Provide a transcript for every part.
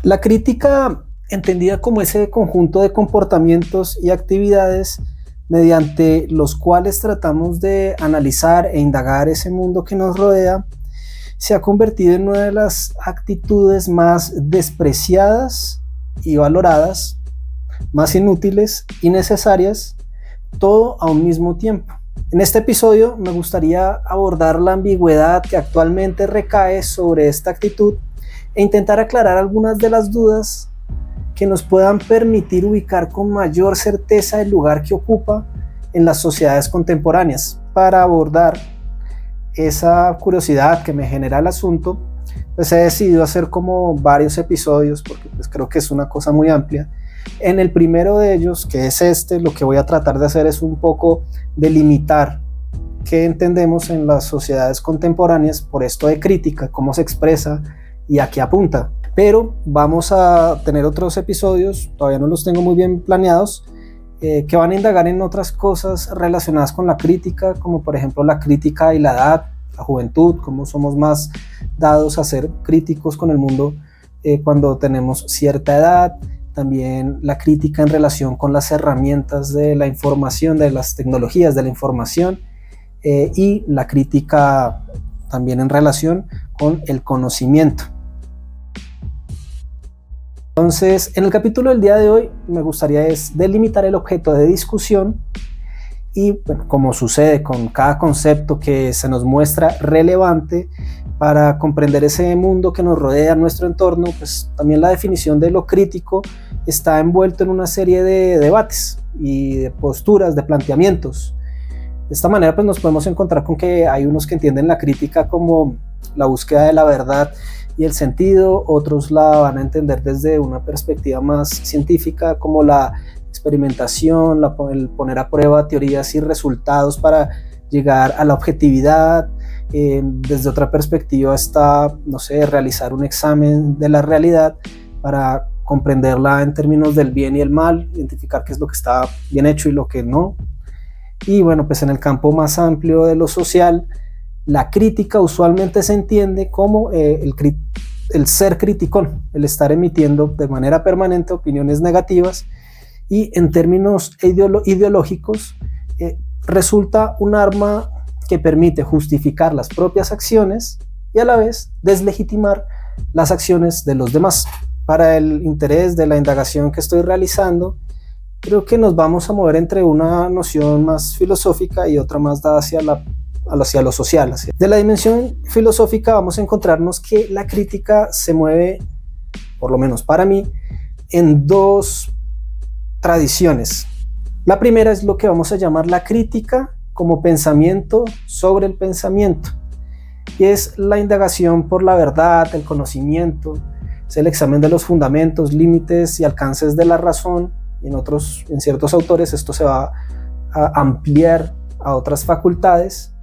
La crítica, entendida como ese conjunto de comportamientos y actividades mediante los cuales tratamos de analizar e indagar ese mundo que nos rodea, se ha convertido en una de las actitudes más despreciadas y valoradas, más inútiles y necesarias, todo a un mismo tiempo. En este episodio me gustaría abordar la ambigüedad que actualmente recae sobre esta actitud e intentar aclarar algunas de las dudas que nos puedan permitir ubicar con mayor certeza el lugar que ocupa en las sociedades contemporáneas. Para abordar esa curiosidad que me genera el asunto, pues he decidido hacer como varios episodios, porque pues creo que es una cosa muy amplia. En el primero de ellos, que es este, lo que voy a tratar de hacer es un poco delimitar qué entendemos en las sociedades contemporáneas por esto de crítica, cómo se expresa y a qué apunta. Pero vamos a tener otros episodios, todavía no los tengo muy bien planeados, que van a indagar en otras cosas relacionadas con la crítica, como por ejemplo la crítica y la edad, la juventud, cómo somos más dados a ser críticos con el mundo cuando tenemos cierta edad. También la crítica en relación con las herramientas de la información, de las tecnologías de la información, y la crítica también en relación con el conocimiento. Entonces, en el capítulo del día de hoy me gustaría delimitar el objeto de discusión y, bueno, como sucede con cada concepto que se nos muestra relevante para comprender ese mundo que nos rodea, nuestro entorno, pues también la definición de lo crítico está envuelto en una serie de debates y de posturas, de planteamientos. De esta manera pues nos podemos encontrar con que hay unos que entienden la crítica como la búsqueda de la verdad y el sentido, otros la van a entender desde una perspectiva más científica como la experimentación, el poner a prueba teorías y resultados para llegar a la objetividad. Desde otra perspectiva está, no sé, realizar un examen de la realidad para comprenderla en términos del bien y el mal, identificar qué es lo que está bien hecho y lo que no. Y bueno, pues en el campo más amplio de lo social, la crítica usualmente se entiende como el ser criticón, el estar emitiendo de manera permanente opiniones negativas, y en términos ideológicos resulta un arma que permite justificar las propias acciones y a la vez deslegitimar las acciones de los demás. Para el interés de la indagación que estoy realizando, creo que nos vamos a mover entre una noción más filosófica y otra más dada hacia lo social. De la dimensión filosófica vamos a encontrarnos que la crítica se mueve, por lo menos para mí, en dos tradiciones. La primera es lo que vamos a llamar la crítica como pensamiento sobre el pensamiento, y es la indagación por la verdad, el conocimiento, es el examen de los fundamentos, límites y alcances de la razón, y en ciertos autores esto se va a ampliar a otras facultades,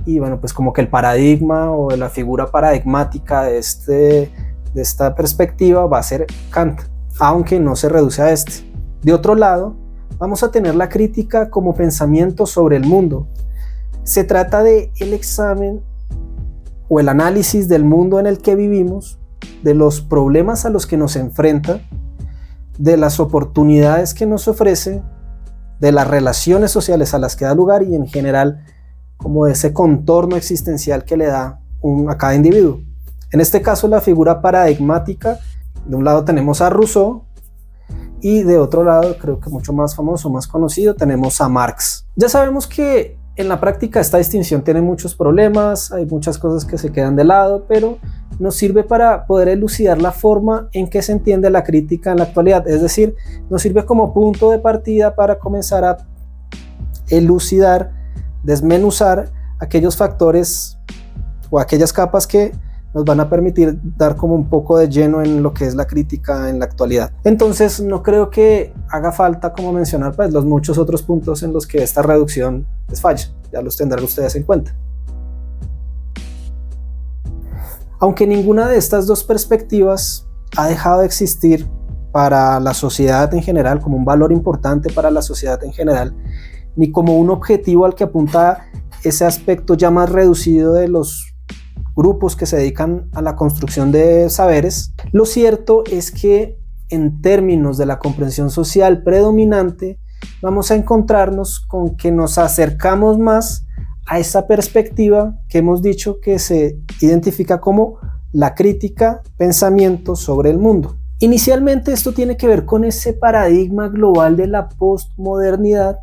y bueno, pues como que el paradigma o la figura paradigmática de esta perspectiva va a ser Kant, aunque no se reduce a este. De otro lado, vamos a tener la crítica como pensamiento sobre el mundo. Se trata de el examen o el análisis del mundo en el que vivimos, de los problemas a los que nos enfrenta, de las oportunidades que nos ofrece, de las relaciones sociales a las que da lugar y en general como ese contorno existencial que le da a cada individuo. En este caso, la figura paradigmática, de un lado tenemos a Rousseau y de otro lado, creo que mucho más famoso, más conocido, tenemos a Marx. Ya sabemos que en la práctica esta distinción tiene muchos problemas, hay muchas cosas que se quedan de lado, pero nos sirve para poder elucidar la forma en que se entiende la crítica en la actualidad, es decir, nos sirve como punto de partida para comenzar a elucidar, desmenuzar aquellos factores o aquellas capas que nos van a permitir dar como un poco de lleno en lo que es la crítica en la actualidad. Entonces no creo que haga falta como mencionar pues los muchos otros puntos en los que esta reducción les falla, ya los tendrán ustedes en cuenta. Aunque ninguna de estas dos perspectivas ha dejado de existir para la sociedad en general, como un valor importante para la sociedad en general, ni como un objetivo al que apunta ese aspecto ya más reducido de los grupos que se dedican a la construcción de saberes. Lo cierto es que en términos de la comprensión social predominante, vamos a encontrarnos con que nos acercamos más a esa perspectiva que hemos dicho que se identifica como la crítica, pensamiento sobre el mundo. Inicialmente esto tiene que ver con ese paradigma global de la postmodernidad,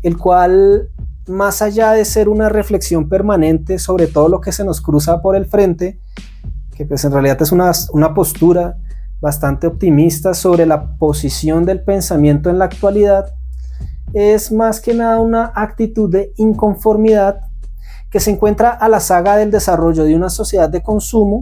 el cual, más allá de ser una reflexión permanente sobre todo lo que se nos cruza por el frente, que pues en realidad es una postura bastante optimista sobre la posición del pensamiento en la actualidad, es más que nada una actitud de inconformidad que se encuentra a la saga del desarrollo de una sociedad de consumo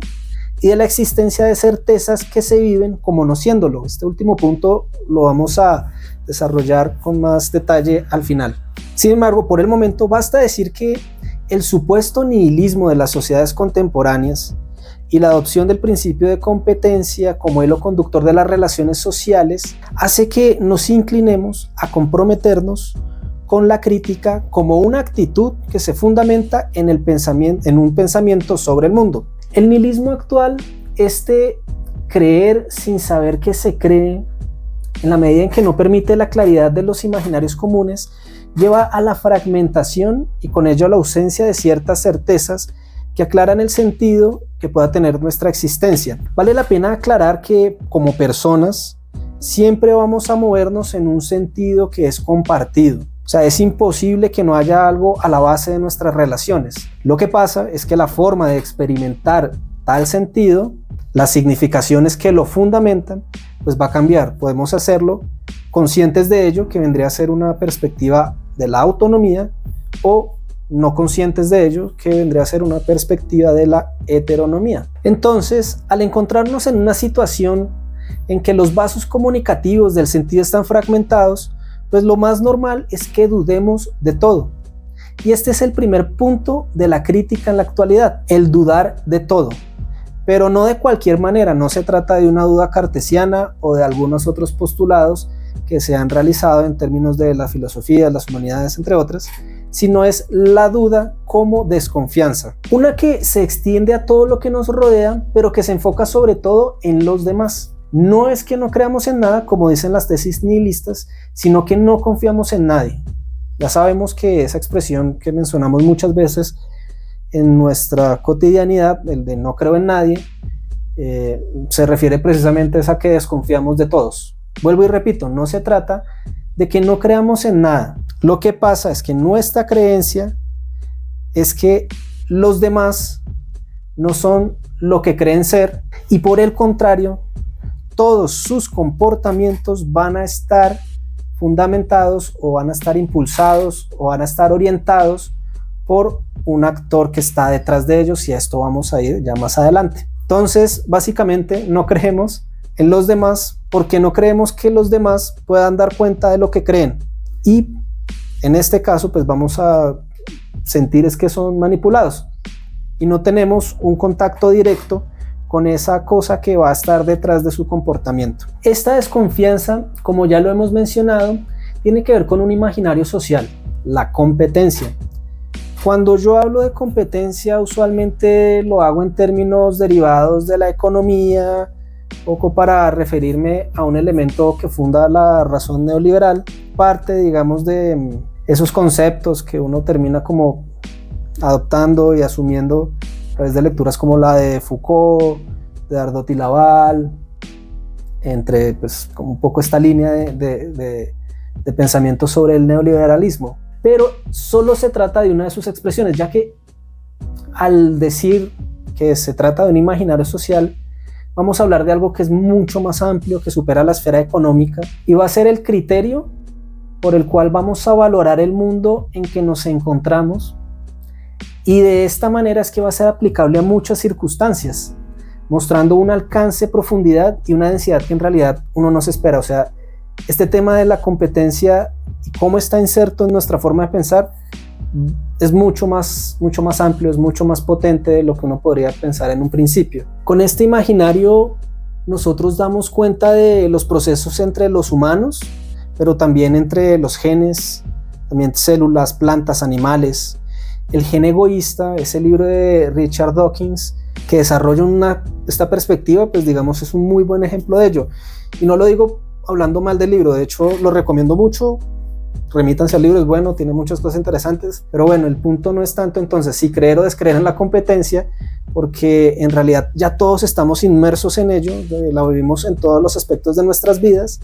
y de la existencia de certezas que se viven como no siéndolo. Este último punto lo vamos a desarrollar con más detalle al final. Sin embargo, por el momento basta decir que el supuesto nihilismo de las sociedades contemporáneas y la adopción del principio de competencia como hilo conductor de las relaciones sociales hace que nos inclinemos a comprometernos con la crítica como una actitud que se fundamenta en un pensamiento sobre el mundo. El nihilismo actual, creer sin saber qué se cree, en la medida en que no permite la claridad de los imaginarios comunes, lleva a la fragmentación y con ello a la ausencia de ciertas certezas que aclaran el sentido que pueda tener nuestra existencia. Vale la pena aclarar que como personas siempre vamos a movernos en un sentido que es compartido. O sea, es imposible que no haya algo a la base de nuestras relaciones. Lo que pasa es que la forma de experimentar tal sentido, las significaciones que lo fundamentan, pues va a cambiar. Podemos hacerlo conscientes de ello, que vendría a ser una perspectiva de la autonomía, o no conscientes de ello, que vendría a ser una perspectiva de la heteronomía. Entonces, al encontrarnos en una situación en que los vasos comunicativos del sentido están fragmentados, pues lo más normal es que dudemos de todo. Y este es el primer punto de la crítica en la actualidad, el dudar de todo. Pero no de cualquier manera, no se trata de una duda cartesiana o de algunos otros postulados que se han realizado en términos de la filosofía, las humanidades, entre otras, sino es la duda como desconfianza. Una que se extiende a todo lo que nos rodea, pero que se enfoca sobre todo en los demás. No es que no creamos en nada, como dicen las tesis nihilistas, sino que no confiamos en nadie. Ya sabemos que esa expresión que mencionamos muchas veces en nuestra cotidianidad, el de no creo en nadie, se refiere precisamente a que desconfiamos de todos. Vuelvo y repito, no se trata de que no creamos en nada. Lo que pasa es que nuestra creencia es que los demás no son lo que creen ser, y por el contrario, todos sus comportamientos van a estar fundamentados o van a estar impulsados o van a estar orientados por un actor que está detrás de ellos, y a esto vamos a ir ya más adelante. Entonces, básicamente no creemos en los demás porque no creemos que los demás puedan dar cuenta de lo que creen, y en este caso pues vamos a sentir es que son manipulados y no tenemos un contacto directo con esa cosa que va a estar detrás de su comportamiento. Esta desconfianza, como ya lo hemos mencionado, tiene que ver con un imaginario social, la competencia. Cuando yo hablo de competencia, usualmente lo hago en términos derivados de la economía, poco para referirme a un elemento que funda la razón neoliberal, parte, digamos, de esos conceptos que uno termina como adoptando y asumiendo a través de lecturas como la de Foucault, de Ardot y Laval, entre pues como un poco esta línea de pensamiento sobre el neoliberalismo. Pero solo se trata de una de sus expresiones, ya que al decir que se trata de un imaginario social, vamos a hablar de algo que es mucho más amplio, que supera la esfera económica, y va a ser el criterio por el cual vamos a valorar el mundo en que nos encontramos, y de esta manera es que va a ser aplicable a muchas circunstancias, mostrando un alcance, profundidad y una densidad que en realidad uno no se espera. O sea, este tema de la competencia y cómo está inserto en nuestra forma de pensar es mucho más amplio, es mucho más potente de lo que uno podría pensar en un principio. Con este imaginario nosotros damos cuenta de los procesos entre los humanos, pero también entre los genes, también células, plantas, animales, El gen egoísta, ese libro de Richard Dawkins, que desarrolla esta perspectiva, pues digamos es un muy buen ejemplo de ello. Y no lo digo hablando mal del libro, de hecho lo recomiendo mucho, remítanse al libro, es bueno, tiene muchas cosas interesantes, pero bueno, el punto no es tanto entonces si creer o descreer en la competencia, porque en realidad ya todos estamos inmersos en ello, la vivimos en todos los aspectos de nuestras vidas,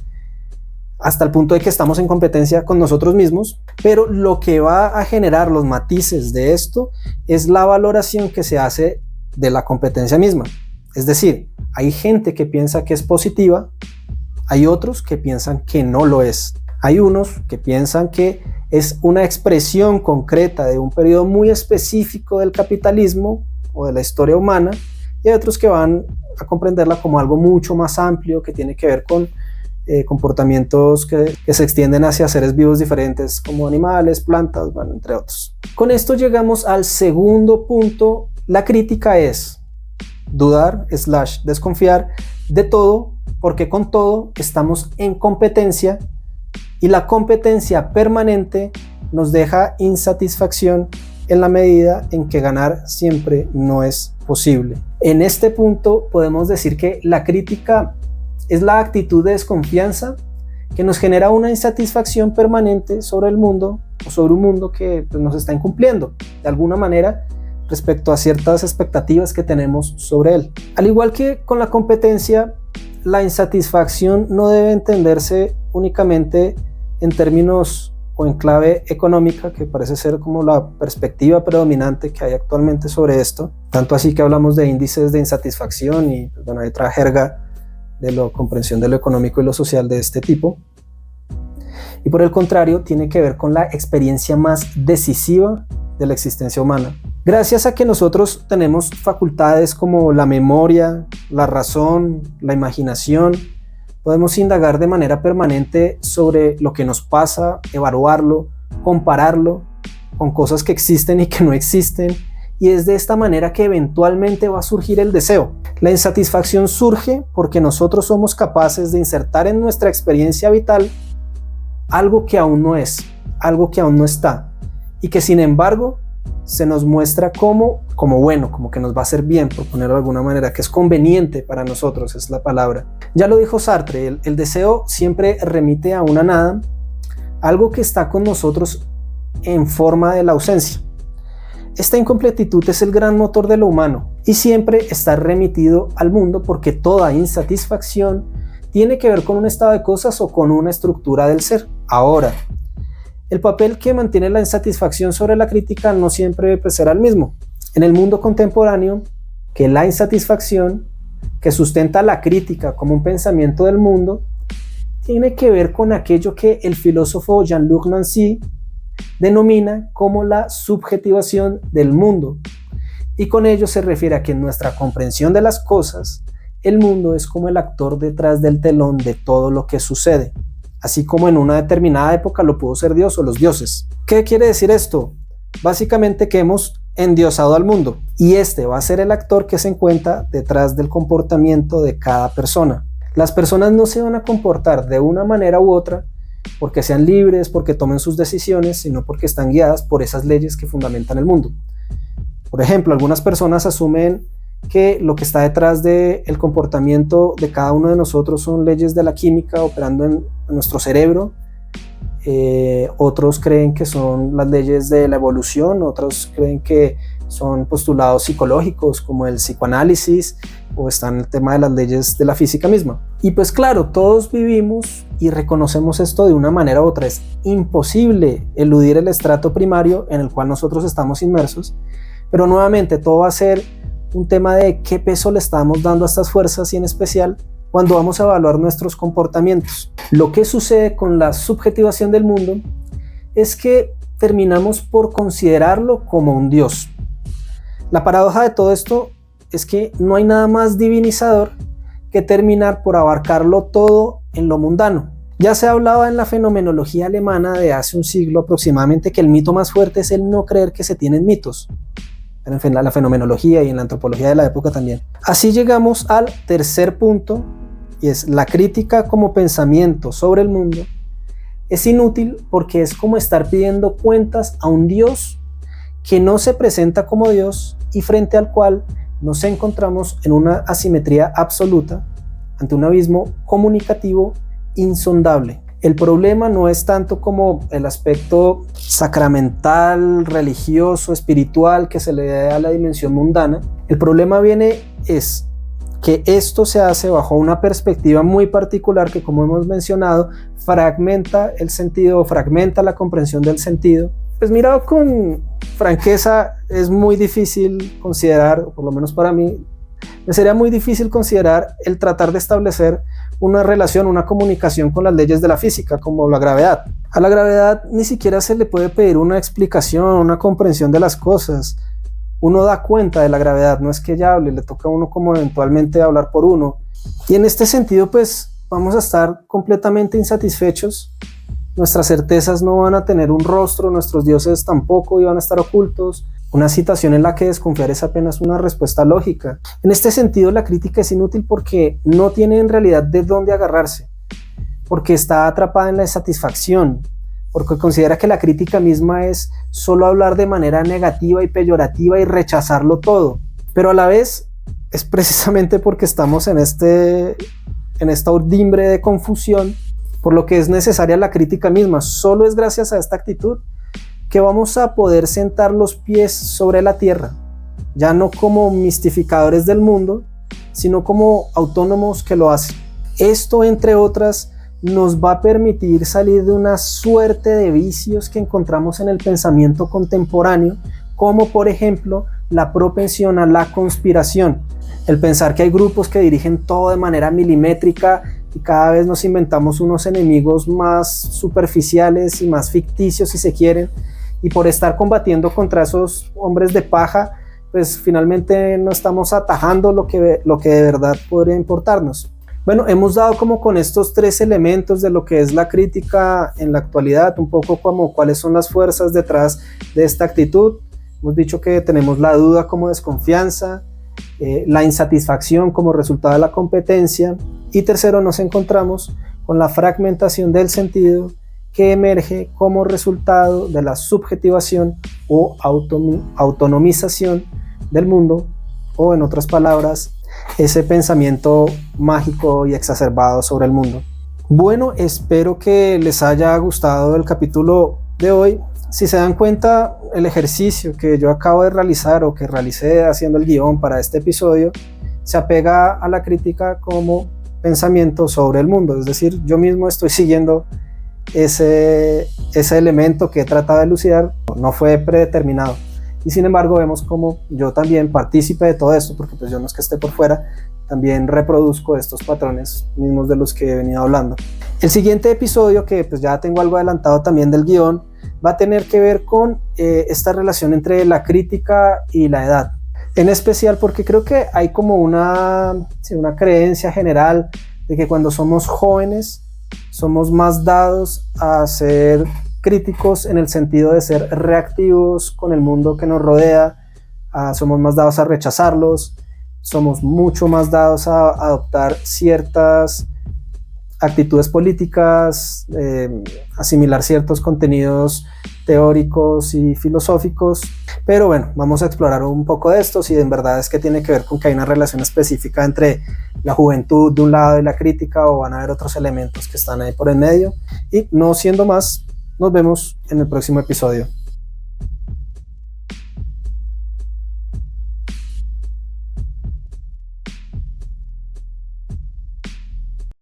hasta el punto de que estamos en competencia con nosotros mismos, pero lo que va a generar los matices de esto es la valoración que se hace de la competencia misma. Es decir, hay gente que piensa que es positiva, hay otros que piensan que no lo es. Hay unos que piensan que es una expresión concreta de un periodo muy específico del capitalismo o de la historia humana, y hay otros que van a comprenderla como algo mucho más amplio que tiene que ver con comportamientos que se extienden hacia seres vivos diferentes como animales, plantas, bueno, entre otros. Con esto llegamos al segundo punto. La crítica es dudar / desconfiar de todo, porque con todo estamos en competencia y la competencia permanente nos deja insatisfacción en la medida en que ganar siempre no es posible. En este punto podemos decir que la crítica es la actitud de desconfianza que nos genera una insatisfacción permanente sobre el mundo o sobre un mundo que pues, nos está incumpliendo de alguna manera respecto a ciertas expectativas que tenemos sobre él. Al igual que con la competencia, la insatisfacción no debe entenderse únicamente en términos o en clave económica, que parece ser como la perspectiva predominante que hay actualmente sobre esto, tanto así que hablamos de índices de insatisfacción y bueno, hay otra jerga de la comprensión de lo económico y lo social de este tipo. Y por el contrario, tiene que ver con la experiencia más decisiva de la existencia humana. Gracias a que nosotros tenemos facultades como la memoria, la razón, la imaginación, podemos indagar de manera permanente sobre lo que nos pasa, evaluarlo, compararlo con cosas que existen y que no existen, y es de esta manera que eventualmente va a surgir el deseo. La insatisfacción surge porque nosotros somos capaces de insertar en nuestra experiencia vital algo que aún no es, algo que aún no está, y que sin embargo se nos muestra como bueno, como que nos va a hacer bien, por ponerlo de alguna manera, que es conveniente para nosotros, es la palabra. Ya lo dijo Sartre, el deseo siempre remite a una nada, algo que está con nosotros en forma de la ausencia. Esta incompletitud es el gran motor de lo humano y siempre está remitido al mundo porque toda insatisfacción tiene que ver con un estado de cosas o con una estructura del ser. Ahora, el papel que mantiene la insatisfacción sobre la crítica no siempre será el mismo. En el mundo contemporáneo, que la insatisfacción que sustenta la crítica como un pensamiento del mundo tiene que ver con aquello que el filósofo Jean-Luc Nancy denomina como la subjetivación del mundo, y con ello se refiere a que en nuestra comprensión de las cosas, el mundo es como el actor detrás del telón de todo lo que sucede, así como en una determinada época lo pudo ser Dios o los dioses. ¿Qué quiere decir esto? Básicamente que hemos endiosado al mundo, y este va a ser el actor que se encuentra detrás del comportamiento de cada persona. Las personas no se van a comportar de una manera u otra porque sean libres, porque tomen sus decisiones, sino porque están guiadas por esas leyes que fundamentan el mundo. Por ejemplo, algunas personas asumen que lo que está detrás del comportamiento de cada uno de nosotros son leyes de la química operando en nuestro cerebro. Otros creen que son las leyes de la evolución, otros creen que son postulados psicológicos como el psicoanálisis, o está en el tema de las leyes de la física misma. Y pues claro, todos vivimos y reconocemos esto de una manera u otra. Es imposible eludir el estrato primario en el cual nosotros estamos inmersos, pero nuevamente todo va a ser un tema de qué peso le estamos dando a estas fuerzas, y en especial cuando vamos a evaluar nuestros comportamientos. Lo que sucede con la subjetivación del mundo es que terminamos por considerarlo como un Dios. La paradoja de todo esto es que no hay nada más divinizador que terminar por abarcarlo todo en lo mundano. Ya se hablaba en la fenomenología alemana de hace un siglo aproximadamente que el mito más fuerte es el no creer que se tienen mitos. En fin, la fenomenología y en la antropología de la época también. Así llegamos al tercer punto, y es la crítica como pensamiento sobre el mundo. Es inútil porque es como estar pidiendo cuentas a un Dios que no se presenta como Dios y frente al cual nos encontramos en una asimetría absoluta ante un abismo comunicativo insondable. El problema no es tanto como el aspecto sacramental, religioso, espiritual que se le da a la dimensión mundana. El problema es que esto se hace bajo una perspectiva muy particular que, como hemos mencionado, fragmenta el sentido, fragmenta la comprensión del sentido. Pues mirado con franqueza, es muy difícil considerar, o por lo menos para mí, me sería muy difícil considerar el tratar de establecer una relación, una comunicación con las leyes de la física, como la gravedad. A la gravedad ni siquiera se le puede pedir una explicación, una comprensión de las cosas. Uno da cuenta de la gravedad, no es que ella hable, le toca a uno como eventualmente hablar por uno. Y en este sentido, pues vamos a estar completamente insatisfechos. Nuestras certezas no van a tener un rostro, nuestros dioses tampoco, y van a estar ocultos. Una situación en la que desconfiar es apenas una respuesta lógica. En este sentido, la crítica es inútil porque no tiene en realidad de dónde agarrarse, porque está atrapada en la insatisfacción, porque considera que la crítica misma es solo hablar de manera negativa y peyorativa y rechazarlo todo. Pero a la vez es precisamente porque estamos en esta urdimbre de confusión, por lo que es necesaria la crítica misma. Solo es gracias a esta actitud que vamos a poder sentar los pies sobre la tierra, ya no como mistificadores del mundo, sino como autónomos que lo hacen. Esto, entre otras, nos va a permitir salir de una suerte de vicios que encontramos en el pensamiento contemporáneo, como por ejemplo la propensión a la conspiración, el pensar que hay grupos que dirigen todo de manera milimétrica y cada vez nos inventamos unos enemigos más superficiales y más ficticios si se quieren, y por estar combatiendo contra esos hombres de paja, pues finalmente no estamos atajando lo que de verdad podría importarnos. Bueno, hemos dado como con estos tres elementos de lo que es la crítica en la actualidad, un poco como cuáles son las fuerzas detrás de esta actitud. Hemos dicho que tenemos la duda como desconfianza, la insatisfacción como resultado de la competencia, y tercero, nos encontramos con la fragmentación del sentido que emerge como resultado de la subjetivación o autonomización del mundo, o en otras palabras, ese pensamiento mágico y exacerbado sobre el mundo. Bueno, espero que les haya gustado el capítulo de hoy. Si se dan cuenta, el ejercicio que yo acabo de realizar o que realicé haciendo el guión para este episodio se apega a la crítica como pensamiento sobre el mundo, es decir, yo mismo estoy siguiendo ese elemento que he tratado de elucidar, no fue predeterminado. Y sin embargo vemos como yo también partícipe de todo esto, porque pues yo no es que esté por fuera, también reproduzco estos patrones mismos de los que he venido hablando. El siguiente episodio, que pues ya tengo algo adelantado también del guión, va a tener que ver con esta relación entre la crítica y la edad. En especial porque creo que hay como una creencia general de que cuando somos jóvenes somos más dados a ser críticos en el sentido de ser reactivos con el mundo que nos rodea, somos más dados a rechazarlos, somos mucho más dados a adoptar ciertas actitudes políticas, asimilar ciertos contenidos teóricos y filosóficos. Pero bueno, vamos a explorar un poco de esto, si en verdad es que tiene que ver con que hay una relación específica entre la juventud de un lado y la crítica, o van a haber otros elementos que están ahí por en medio. Y no siendo más, nos vemos en el próximo episodio.